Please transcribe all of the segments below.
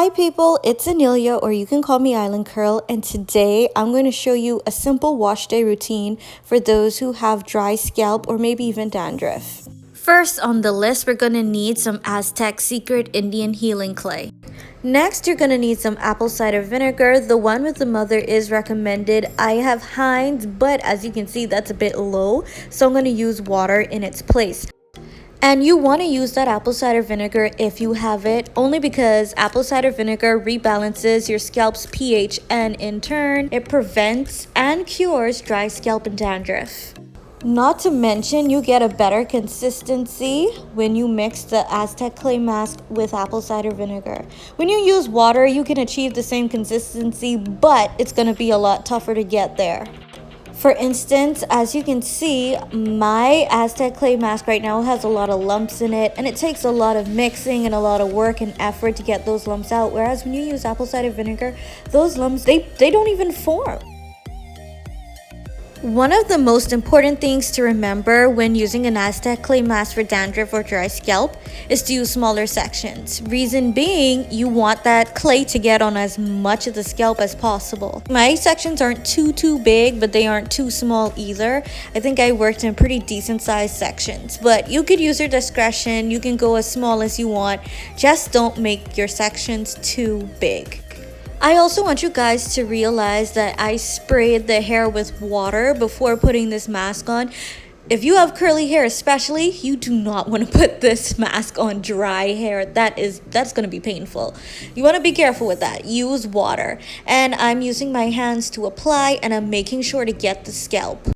Hi people, it's Annelia, or you can call me IslandCurl, and today I'm going to show you a simple wash day routine for those who have dry scalp or maybe even dandruff. First on the list, we're going to need some Aztec Secret Indian Healing Clay. Next, you're going to need some apple cider vinegar. The one with the mother is recommended. I have Heinz, but as you can see, that's a bit low, so I'm going to use water in its place. And you want to use that apple cider vinegar if you have it, only because apple cider vinegar rebalances your scalp's pH, and in turn, it prevents and cures dry scalp and dandruff. Not to mention, you get a better consistency when you mix the Aztec clay mask with apple cider vinegar. When you use water, you can achieve the same consistency, but it's going to be a lot tougher to get there. For instance, as you can see, my Aztec clay mask right now has a lot of lumps in it, and it takes a lot of mixing and a lot of work and effort to get those lumps out. Whereas when you use apple cider vinegar, those lumps, they don't even form. One of the most important things to remember when using an Aztec clay mask for dandruff or dry scalp is to use smaller sections. Reason being, you want that clay to get on as much of the scalp as possible. My sections aren't too big, but they aren't too small either. I think I worked in pretty decent sized sections, but you could use your discretion. You can go as small as you want. Just don't make your sections too big. I also want you guys to realize that I sprayed the hair with water before putting this mask on. If you have curly hair especially, you do not want to put this mask on dry hair. That's going to be painful. You want to be careful with that. Use water. And I'm using my hands to apply, and I'm making sure to get the scalp.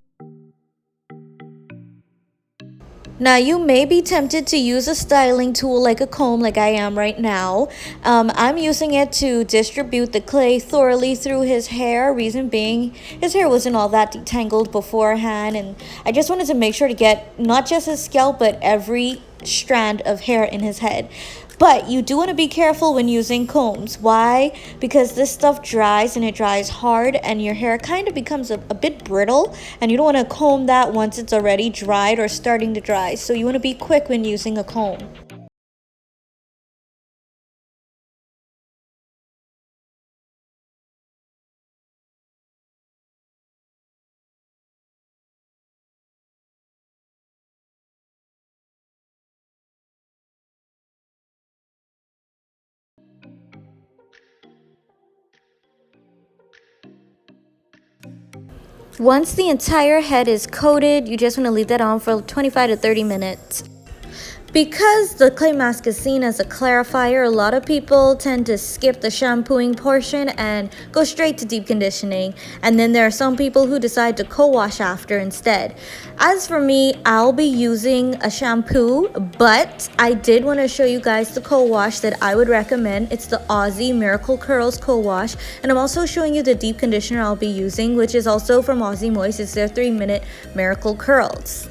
Now, you may be tempted to use a styling tool like a comb like I am right now. I'm using it to distribute the clay thoroughly through his hair. Reason being, his hair wasn't all that detangled beforehand, and I just wanted to make sure to get not just his scalp but every strand of hair in his head. But you do want to be careful when using combs. Why? Because this stuff dries, and it dries hard, and your hair kind of becomes a bit brittle, and you don't want to comb that once it's already dried or starting to dry. So you want to be quick when using a comb. Once the entire head is coated, you just want to leave that on for 25 to 30 minutes. Because the clay mask is seen as a clarifier, a lot of people tend to skip the shampooing portion and go straight to deep conditioning. And then there are some people who decide to co-wash after instead. As for me, I'll be using a shampoo, but I did want to show you guys the co-wash that I would recommend. It's the Aussie Miracle Curls co-wash, and I'm also showing you the deep conditioner I'll be using, which is also from Aussie Moist. It's their 3-minute Miracle Curls.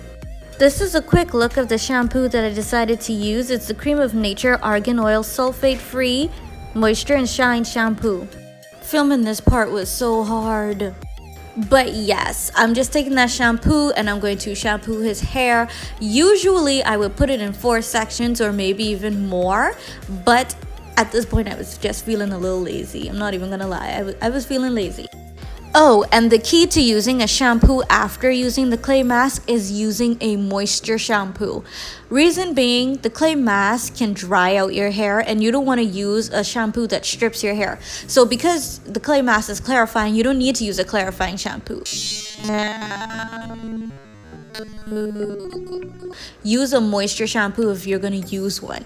This is a quick look of the shampoo that I decided to use. It's the Creme of Nature Argan Oil Sulfate Free Moisture and Shine Shampoo. Filming this part was so hard. But yes, I'm just taking that shampoo and I'm going to shampoo his hair. Usually I would put it in 4 sections or maybe even more, but at this point I was just feeling a little lazy. I'm not even gonna lie, I was feeling lazy. Oh, and the key to using a shampoo after using the clay mask is using a moisture shampoo. Reason being, the clay mask can dry out your hair, and you don't want to use a shampoo that strips your hair. So because the clay mask is clarifying, you don't need to use a clarifying shampoo. Use a moisture shampoo if you're going to use one.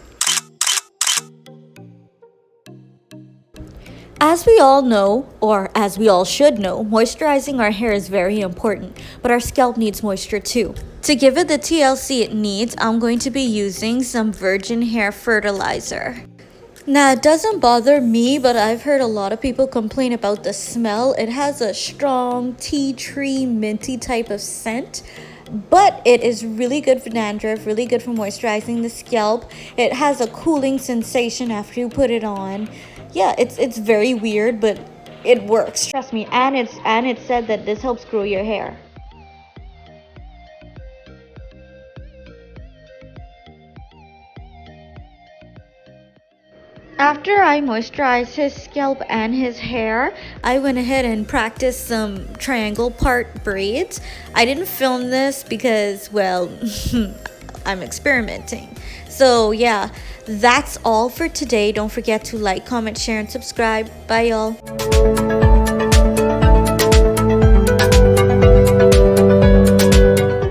As we all know, or as we all should know, moisturizing our hair is very important, but our scalp needs moisture too. To give it the TLC it needs, I'm going to be using some virgin hair fertilizer. Now, it doesn't bother me, but I've heard a lot of people complain about the smell. It has a strong tea tree minty type of scent, but it is really good for dandruff, really good for moisturizing the scalp. It has a cooling sensation after you put it on. Yeah, it's very weird, but it works. Trust me. And it's said that this helps grow your hair. After I moisturized his scalp and his hair, I went ahead and practiced some triangle part braids. I didn't film this because, well, I'm experimenting. So yeah, that's all for today. Don't forget to like, comment, share, and subscribe. Bye y'all.